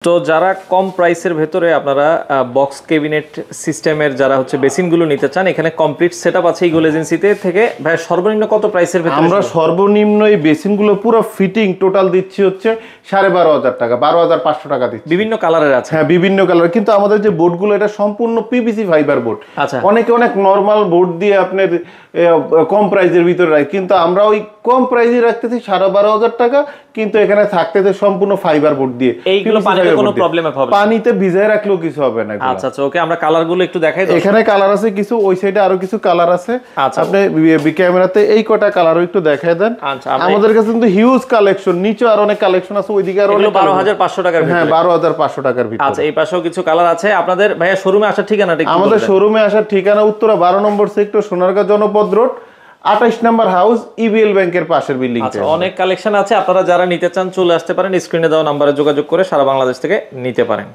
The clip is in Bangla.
তো যারা কম প্রাইসের ভেতরে আপনারা বক্স ক্যাবিনেট সিস্টেমের যারা হচ্ছে বেসিনগুলো নিতে চান, এখানে কমপ্লিট সেটআপ আছে ইগল এজেন্সিতে থেকে। ভাই সর্বনিম্ন কত প্রাইসের ভেতরে? আমরা সর্বনিম্ন এই বেসিনগুলো পুরো ফিটিং টোটাল দিচ্ছি হচ্ছে 12,500 টাকা, 12,500 টাকা দিচ্ছি। বিভিন্ন কালারের আছে? হ্যাঁ, বিভিন্ন কালার। কিন্তু আমাদের যে বোর্ডগুলো এটা সম্পূর্ণ পিভিসি ফাইবার বোর্ড। আচ্ছা, অনেকে অনেক নরমাল বোর্ড দিয়ে আপনার কম প্রাইসের ভিতরে রাখে, কিন্তু আমরা ওই কম প্রাইসে রাখতেছি 12,500 টাকা, কিন্তু এখানে থাকতেছে সম্পূর্ণ ফাইবার বোর্ড দিয়ে। এইগুলো পানিতে কোনো প্রবলেম হবে? পানিতে ভিজায় রাখলেও কিছু হবে না। আচ্ছা আচ্ছা, ওকে, আমরা কালারগুলো একটু দেখাই। এখানে কালার আছে কিছু, ওই সাইডে আরো কিছু কালার আছে। আচ্ছা, আপনি ক্যামেরাতে এই কটা কালারও একটু দেখায় দেন। আচ্ছা, আমাদের কাছে কিন্তু হিউজ কালেকশন, নিচে আর অনেক কালেকশন আছে, ওইদিকে আর অনেক। 12,500 টাকার ভিতরে? হ্যাঁ, 12,500 টাকার ভিতরে। আচ্ছা, এই পাশেও কিছু কালার আছে। আপনাদের ভাইয়া শোরুমে আসার ঠিকানাটা একটু? আমাদের শোরুমে আসার ঠিকানা উত্তরা 12 নম্বর সেক্টর, সোনারগাঁ জনপদ রোড, 28 নম্বর হাউস, ইবিএল ব্যাংকের পাশের বিল্ডিং। আচ্ছা, অনেক কালেকশন আছে। আপনারা যারা নিতে চান চলে আসতে পারেন, স্ক্রিনে দেওয়া নম্বরে যোগাযোগ করে সারা বাংলাদেশ থেকে নিতে পারেন।